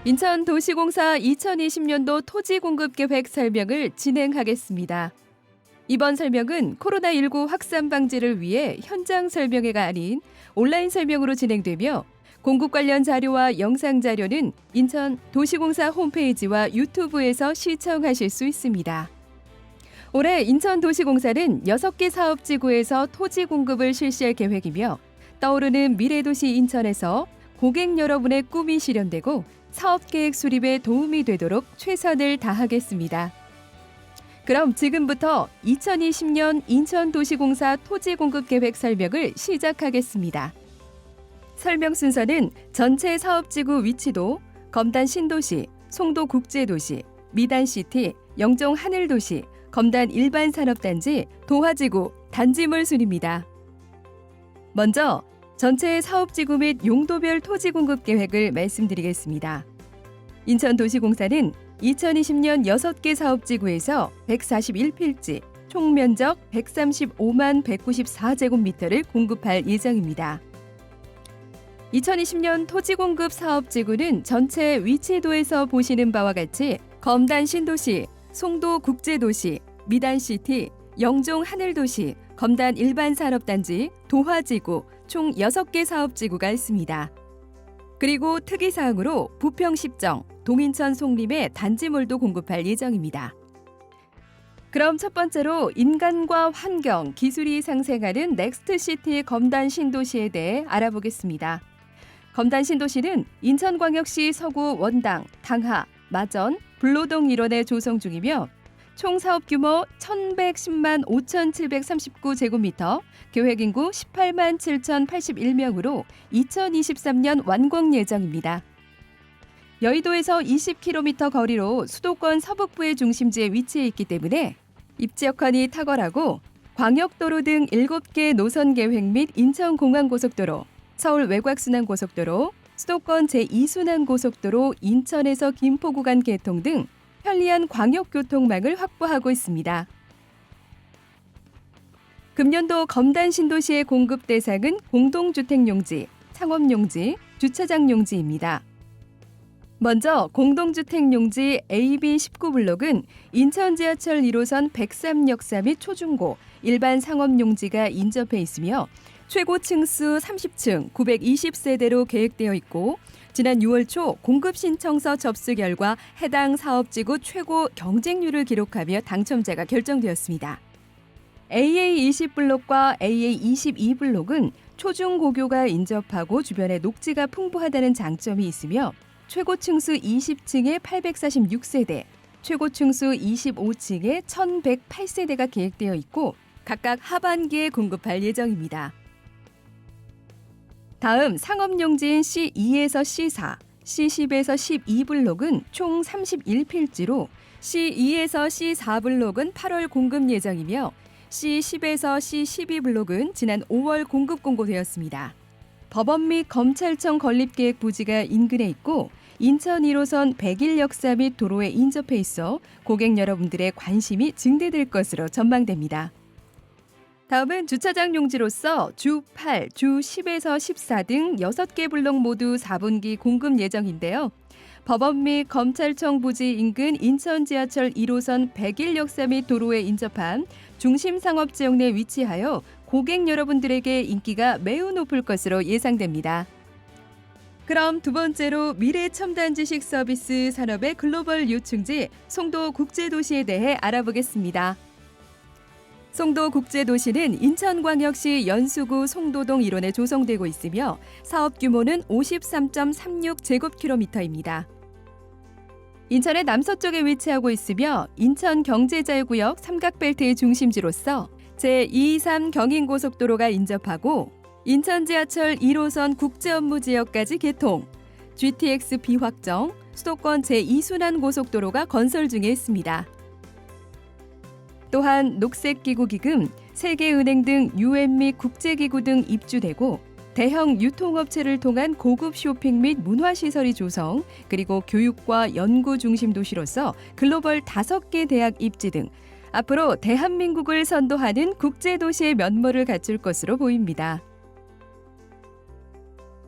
인천도시공사 2020년도 토지공급계획 설명을 진행하겠습니다. 이번 설명은 코로나19 확산 방지를 위해 현장 설명회가 아닌 온라인 설명으로 진행되며 공급 관련 자료와 영상 자료는 인천도시공사 홈페이지와 유튜브에서 시청하실 수 있습니다. 올해 인천도시공사는 6개 사업지구에서 토지 공급을 실시할 계획이며 떠오르는 미래도시 인천에서 고객 여러분의 꿈이 실현되고 사업계획 수립에 도움이 되도록 최선을 다하겠습니다. 그럼 지금부터 2020년 인천도시공사 토지공급계획 설명을 시작하겠습니다. 설명 순서는 전체 사업지구 위치도, 검단 신도시, 송도 국제도시, 미단시티, 영종 하늘도시, 검단 일반산업단지, 도화지구, 단지물 순입니다. 먼저 전체 사업지구 및 용도별 토지공급계획을 말씀드리겠습니다. 인천도시공사는 2020년 6개 사업지구에서 141필지, 총면적 135만 194제곱미터를 공급할 예정입니다. 2020년 토지공급 사업지구는 전체 위치도에서 보시는 바와 같이 검단 신도시, 송도 국제도시, 미단시티, 영종 하늘도시, 검단 일반산업단지, 도화지구 총 6개 사업지구가 있습니다. 그리고 특이사항으로 부평 십정, 동인천 송림의 단지물도 공급할 예정입니다. 그럼 첫 번째로 인간과 환경, 기술이 상생하는 넥스트시티 검단 신도시에 대해 알아보겠습니다. 검단 신도시는 인천광역시 서구 원당, 당하, 마전, 불로동 일원에 조성 중이며 총 사업 규모 1,110만 5,739제곱미터, 계획 인구 18만 7,081명으로 2023년 완공 예정입니다. 여의도에서 20km 거리로 수도권 서북부의 중심지에 위치해 있기 때문에 입지 여건이 탁월하고 광역도로 등 7개 노선 계획 및 인천공항고속도로, 서울 외곽순환고속도로, 수도권 제2순환고속도로 인천에서 김포 구간 개통 등 편리한 광역교통망을 확보하고 있습니다. 금년도 검단 신도시의 공급 대상은 공동주택용지, 상업용지, 주차장용지입니다. 먼저 공동주택용지 AB19블록은 인천지하철 1호선 103역사 및 초중고, 일반 상업용지가 인접해 있으며 최고 층수 30층 920세대로 계획되어 있고 지난 6월 초 공급 신청서 접수 결과 해당 사업지구 최고 경쟁률을 기록하며 당첨자가 결정되었습니다. AA20블록과 AA22블록은 초중고교가 인접하고 주변에 녹지가 풍부하다는 장점이 있으며 최고 층수 20층에 846세대, 최고 층수 25층에 1108세대가 계획되어 있고 각각 하반기에 공급할 예정입니다. 다음 상업용지인 C2에서 C4, C10에서 12블록은 총 31필지로 C2에서 C4블록은 8월 공급 예정이며 C10에서 C12블록은 지난 5월 공급 공고되었습니다. 법원 및 검찰청 건립계획 부지가 인근에 있고 인천 1호선 101역사 및 도로에 인접해 있어 고객 여러분들의 관심이 증대될 것으로 전망됩니다. 다음은 주차장 용지로서 주 8, 주 10에서 14 등 6개 블록 모두 4분기 공급 예정인데요. 법원 및 검찰청 부지 인근 인천 지하철 1호선 101역사 및 도로에 인접한 중심상업지역 내 위치하여 고객 여러분들에게 인기가 매우 높을 것으로 예상됩니다. 그럼 두 번째로 미래 첨단 지식 서비스 산업의 글로벌 요충지 송도 국제도시에 대해 알아보겠습니다. 송도 국제도시는 인천광역시 연수구 송도동 일원에 조성되고 있으며 사업 규모는 53.36제곱킬로미터입니다. 인천의 남서쪽에 위치하고 있으며 인천경제자유구역 삼각벨트의 중심지로서 제223 경인고속도로가 인접하고 인천지하철 1호선 국제업무지역까지 개통, GTX 비확정, 수도권 제2순환고속도로가 건설 중에 있습니다. 또한 녹색기구기금, 세계은행 등 UN 및 국제기구 등 입주되고 대형 유통업체를 통한 고급 쇼핑 및 문화시설이 조성, 그리고 교육과 연구 중심 도시로서 글로벌 5개 대학 입지 등 앞으로 대한민국을 선도하는 국제도시의 면모를 갖출 것으로 보입니다.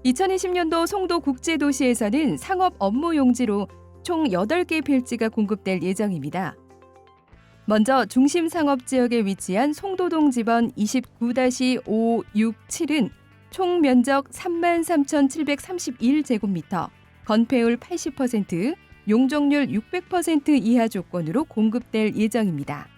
2020년도 송도국제도시에서는 상업 업무 용지로 총 8개 필지가 공급될 예정입니다. 먼저 중심 상업지역에 위치한 송도동 지번 29-567은 총 면적 33,731제곱미터, 건폐율 80%, 용적률 600% 이하 조건으로 공급될 예정입니다.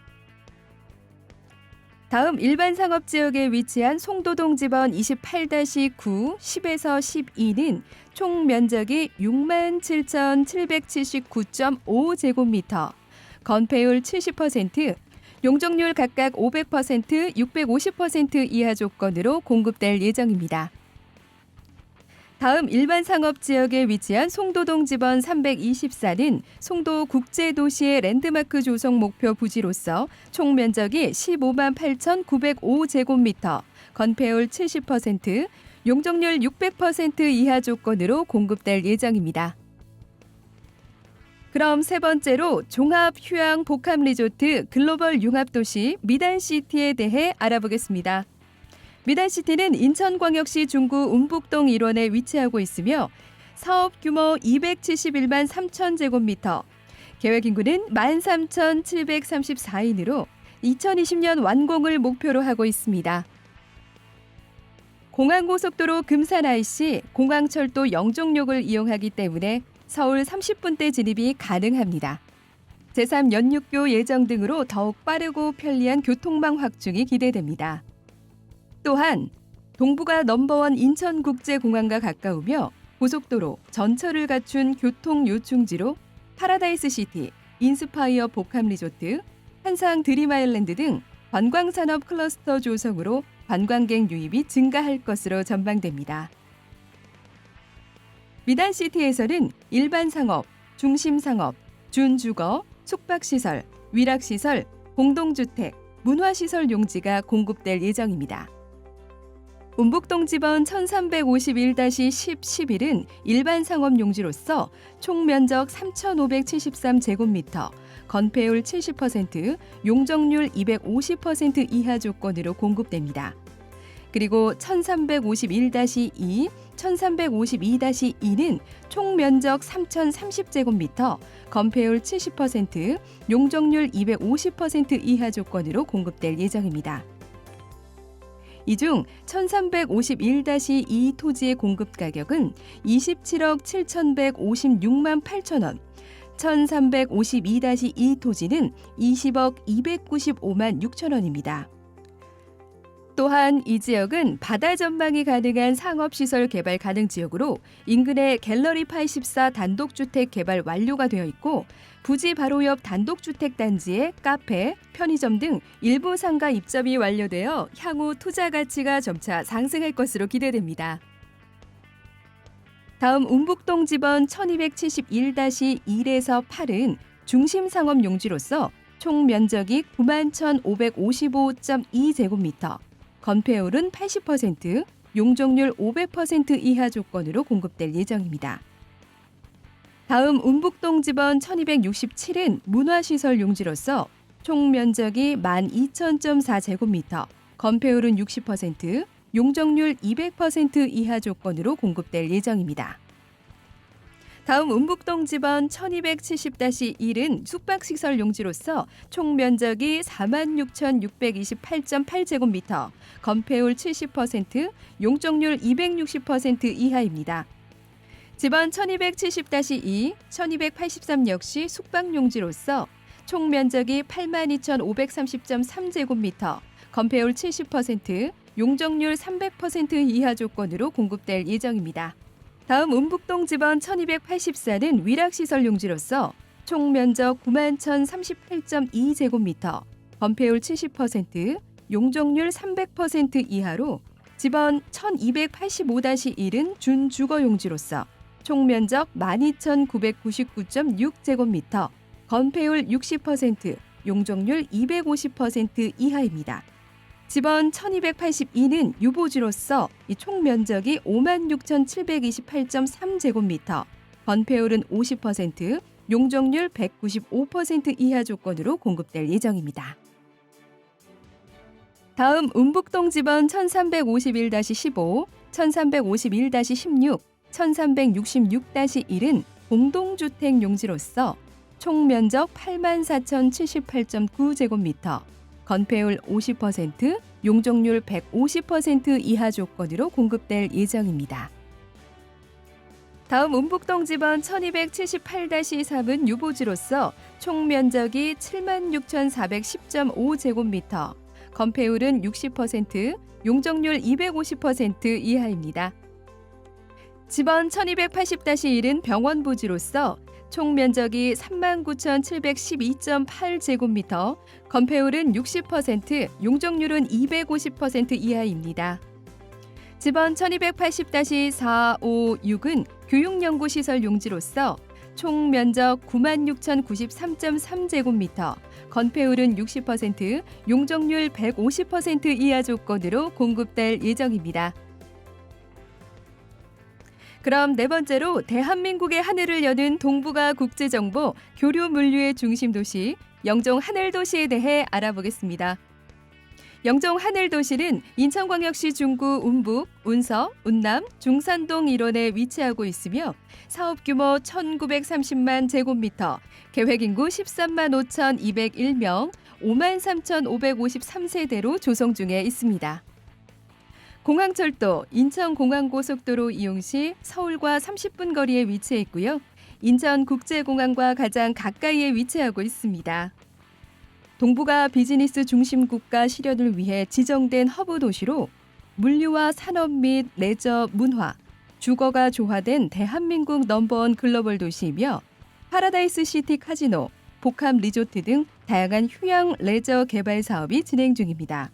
다음 일반 상업지역에 위치한 송도동 지번 28-9, 10에서 12는 총 면적이 67,779.5제곱미터, 건폐율 70%, 용적률 각각 500%, 650% 이하 조건으로 공급될 예정입니다. 다음 일반 상업지역에 위치한 송도동 지번 324는 송도 국제도시의 랜드마크 조성 목표 부지로서 총 면적이 15만 8,905제곱미터, 건폐율 70%, 용적률 600% 이하 조건으로 공급될 예정입니다. 그럼 세 번째로 종합 휴양 복합 리조트 글로벌 융합도시 미단시티에 대해 알아보겠습니다. 미단시티는 인천광역시 중구 운북동 일원에 위치하고 있으며 사업 규모 271만 3천 제곱미터, 계획 인구는 13,734인으로 2020년 완공을 목표로 하고 있습니다. 공항고속도로 금산 IC, 공항철도 영종역을 이용하기 때문에 서울 30분대 진입이 가능합니다. 제3연륙교 예정 등으로 더욱 빠르고 편리한 교통망 확충이 기대됩니다. 또한 동부가 넘버원 인천국제공항과 가까우며 고속도로, 전철을 갖춘 교통 요충지로 파라다이스 시티, 인스파이어 복합 리조트, 한상 드림아일랜드 등 관광산업 클러스터 조성으로 관광객 유입이 증가할 것으로 전망됩니다. 미단시티에서는 일반 상업, 중심 상업, 준주거, 숙박시설, 위락시설, 공동주택, 문화시설 용지가 공급될 예정입니다. 운북동 지번 1351-10-11은 일반 상업 용지로서 총 면적 3,573제곱미터, 건폐율 70%, 용적률 250% 이하 조건으로 공급됩니다. 그리고 1351-2, 1352-2는 총 면적 3,030제곱미터, 건폐율 70%, 용적률 250% 이하 조건으로 공급될 예정입니다. 이 중 1351-2 토지의 공급 가격은 27억 7,156만 8천 원, 1352-2 토지는 20억 295만 6천 원입니다. 또한 이 지역은 바다 전망이 가능한 상업시설 개발 가능 지역으로 인근에 갤러리 84 단독주택 개발 완료가 되어 있고 부지 바로 옆 단독주택 단지에 카페, 편의점 등 일부 상가 입점이 완료되어 향후 투자 가치가 점차 상승할 것으로 기대됩니다. 다음 운북동 지번 1271-1에서 8은 중심 상업 용지로서 총 면적이 91,555.2제곱미터, 건폐율은 80%, 용적률 500% 이하 조건으로 공급될 예정입니다. 다음 운북동 지번 1267은 문화시설 용지로서 총 면적이 12,000.4제곱미터, 건폐율은 60%, 용적률 200% 이하 조건으로 공급될 예정입니다. 다음 운북동 지번 1270-1은 숙박시설 용지로서 총 면적이 46,628.8제곱미터, 건폐율 70%, 용적률 260% 이하입니다. 지번 1270-2, 1283 역시 숙박 용지로서 총 면적이 82,530.3제곱미터, 건폐율 70%, 용적률 300% 이하 조건으로 공급될 예정입니다. 다음 운북동 지번 1284는 위락시설 용지로서 총 면적 91,038.2제곱미터, 건폐율 70%, 용적률 300% 이하로 지번 1285-1은 준주거 용지로서 총 면적 12,999.6제곱미터, 건폐율 60%, 용적률 250% 이하입니다. 지번 1282는 유보지로서 총 면적이 56,728.3제곱미터, 건폐율은 50%, 용적률 195% 이하 조건으로 공급될 예정입니다. 다음 운북동 지번 1351-15, 1351-16, 1366-1은 공동주택 용지로서 총 면적 84,078.9제곱미터, 건폐율 50%, 용적률 150% 이하 조건으로 공급될 예정입니다. 다음 운북동지번 1278-3은 유보지로서 총 면적이 76,410.5제곱미터, 건폐율은 60%, 용적률 250% 이하입니다. 지번 1280-1은 병원부지로서 총 면적이 39,712.8제곱미터, 건폐율은 60%, 용적률은 250% 이하입니다. 지번 1280-4, 5, 6은 교육연구시설 용지로서 총 면적 96,093.3제곱미터, 건폐율은 60%, 용적률 150% 이하 조건으로 공급될 예정입니다. 그럼 네 번째로 대한민국의 하늘을 여는 동북아 국제정보 교류 물류의 중심 도시 영종 하늘도시에 대해 알아보겠습니다. 영종 하늘도시는 인천광역시 중구 운북, 운서, 운남, 중산동 일원에 위치하고 있으며 사업 규모 1,930만 제곱미터, 계획인구 13만 5,201명, 5만 3,553세대로 조성 중에 있습니다. 공항철도 인천공항고속도로 이용 시 서울과 30분 거리에 위치해 있고요. 인천국제공항과 가장 가까이에 위치하고 있습니다. 동북아 비즈니스 중심 국가 실현을 위해 지정된 허브 도시로 물류와 산업 및 레저, 문화, 주거가 조화된 대한민국 넘버원 글로벌 도시이며 파라다이스 시티 카지노, 복합 리조트 등 다양한 휴양 레저 개발 사업이 진행 중입니다.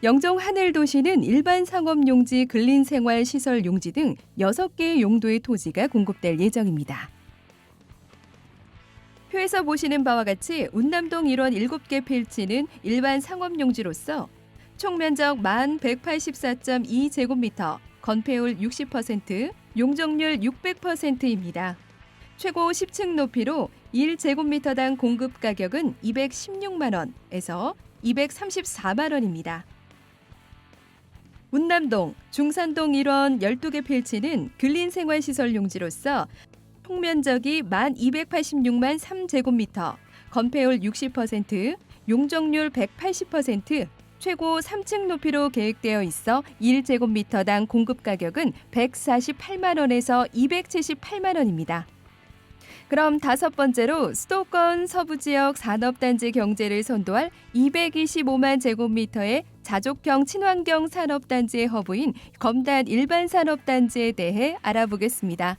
영종 하늘도시는 일반 상업용지, 근린생활시설 용지 등 6개의 용도의 토지가 공급될 예정입니다. 표에서 보시는 바와 같이 운남동 일원 7개 필지는 일반 상업용지로서 총 면적 1184.2제곱미터, 건폐율 60%, 용적률 600%입니다. 최고 10층 높이로 1제곱미터당 공급 가격은 216만 원에서 234만 원입니다. 운남동, 중산동 일원 12개 필지는 근린생활시설 용지로서 총 면적이 1286만 3제곱미터, 건폐율 60%, 용적률 180%, 최고 3층 높이로 계획되어 있어 1제곱미터당 공급 가격은 148만 원에서 278만 원입니다. 그럼 다섯 번째로 수도권 서부지역 산업단지 경제를 선도할 225만 제곱미터의 자족형 친환경 산업단지의 허브인 검단 일반산업단지에 대해 알아보겠습니다.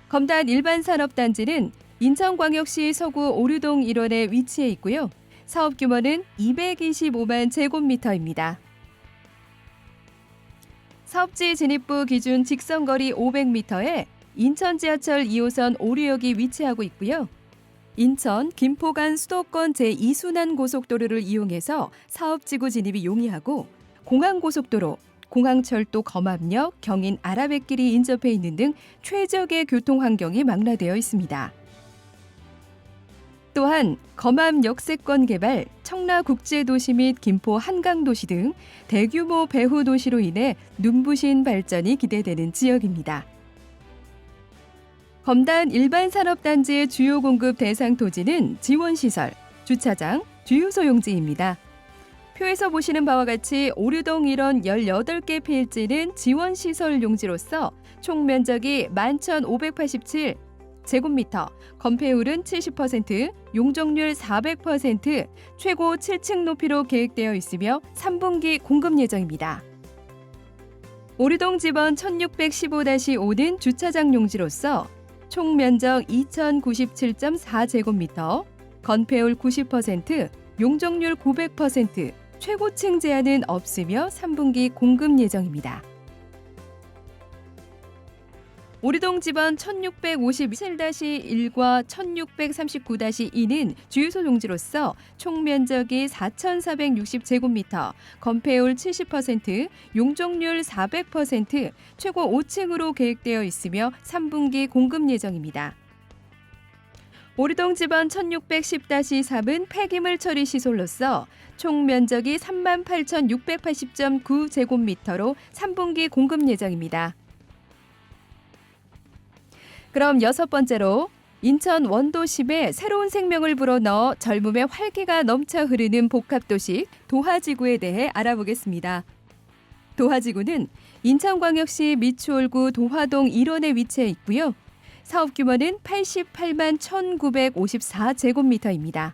검단 일반산업단지는 인천광역시 서구 오류동 일원에 위치해 있고요. 사업 규모는 225만 제곱미터입니다. 사업지 진입부 기준 직선거리 500m에 인천 지하철 2호선 오류역이 위치하고 있고요. 인천, 김포 간 수도권 제2순환 고속도로를 이용해서 사업지구 진입이 용이하고 공항고속도로, 공항철도 검암역, 경인 아라뱃길이 인접해 있는 등 최적의 교통 환경이 망라되어 있습니다. 또한 검암 역세권 개발, 청라국제도시 및 김포 한강도시 등 대규모 배후 도시로 인해 눈부신 발전이 기대되는 지역입니다. 검단 일반산업단지의 주요 공급 대상 토지는 지원시설, 주차장, 주유소 용지입니다. 표에서 보시는 바와 같이 오류동 일원 18개 필지는 지원시설 용지로서 총 면적이 11,587제곱미터, 건폐율은 70%, 용적률 400%, 최고 7층 높이로 계획되어 있으며 3분기 공급 예정입니다. 오류동 지번 1615-5는 주차장 용지로서 총 면적 2,097.4제곱미터, 건폐율 90%, 용적률 900%, 최고층 제한은 없으며 3분기 공급 예정입니다. 오류동 지번 1657-1과 1639-2는 주유소 용지로서 총 면적이 4,460제곱미터, 건폐율 70%, 용적률 400%, 최고 5층으로 계획되어 있으며 3분기 공급 예정입니다. 오리동 지번 1610-3은 폐기물 처리 시설로서 총 면적이 38,680.9제곱미터로 3분기 공급 예정입니다. 그럼 여섯 번째로 인천 원도심에 새로운 생명을 불어넣어 젊음의 활기가 넘쳐 흐르는 복합도시 도하지구에 대해 알아보겠습니다. 도하지구는 인천광역시 미추홀구 도화동 1원에 위치해 있고요. 사업 규모는 88만 1,954제곱미터입니다.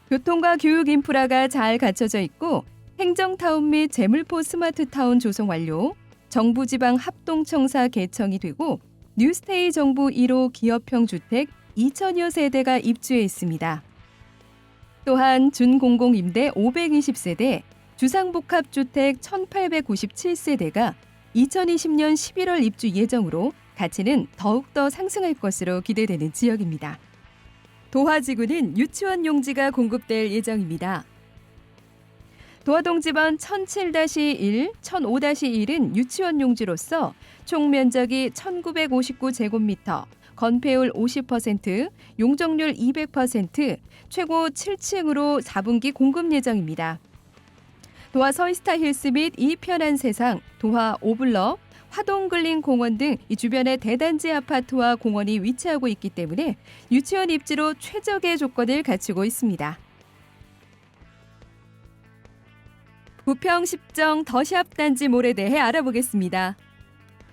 교통과 교육 인프라가 잘 갖춰져 있고 행정타운 및 재물포 스마트타운 조성 완료, 정부지방 합동청사 개청이 되고 뉴스테이 정부 1호 기업형 주택 2,000여 세대가 입주해 있습니다. 또한 준공공임대 520세대, 주상복합주택 1,897세대가 2020년 11월 입주 예정으로 가치는 더욱더 상승할 것으로 기대되는 지역입니다. 도하지구는 유치원 용지가 공급될 예정입니다. 도화동 지번 1007-1, 1005-1은 유치원 용지로서 총 면적이 1,959제곱미터, 건폐율 50%, 용적률 200%, 최고 7층으로 4분기 공급 예정입니다. 도하 서이스타 힐스 및 이 편한 세상, 도하 오블럭, 화동글린 공원 등 이 주변에 대단지 아파트와 공원이 위치하고 있기 때문에 유치원 입지로 최적의 조건을 갖추고 있습니다. 부평 10정 더샵 단지 몰에 대해 알아보겠습니다.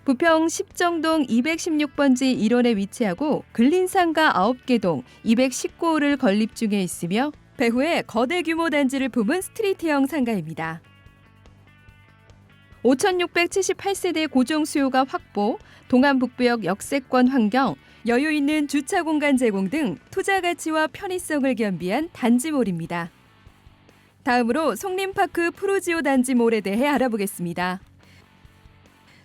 부평 10정동 216번지 1원에 위치하고 근린상가 9개 동 219호를 건립 중에 있으며 배후에 거대 규모 단지를 품은 스트리트형 상가입니다. 5,678세대 고정 수요가 확보, 동안북부역 역세권 환경, 여유 있는 주차 공간 제공 등 투자 가치와 편의성을 겸비한 단지몰입니다. 다음으로 송림파크 프루지오 단지몰에 대해 알아보겠습니다.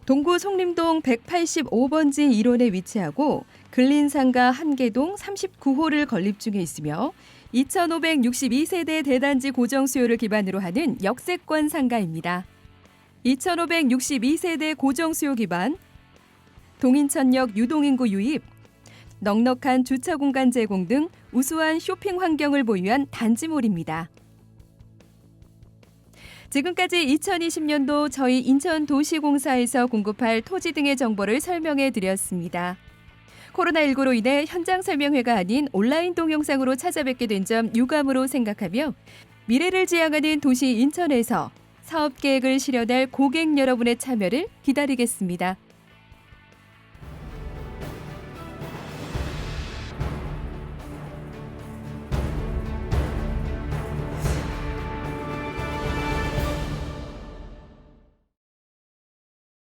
동구 송림동 185번지 1원에 위치하고 근린상가 1개동 39호를 건립 중에 있으며 2,562세대 대단지 고정 수요를 기반으로 하는 역세권 상가입니다. 2,562세대 고정 수요 기반, 동인천역 유동인구 유입, 넉넉한 주차 공간 제공 등 우수한 쇼핑 환경을 보유한 단지몰입니다. 지금까지 2020년도 저희 인천도시공사에서 공급할 토지 등의 정보를 설명해 드렸습니다. 코로나19로 인해 현장 설명회가 아닌 온라인 동영상으로 찾아뵙게 된 점 유감으로 생각하며 미래를 지향하는 도시 인천에서 사업 계획을 실현할 고객 여러분의 참여를 기다리겠습니다.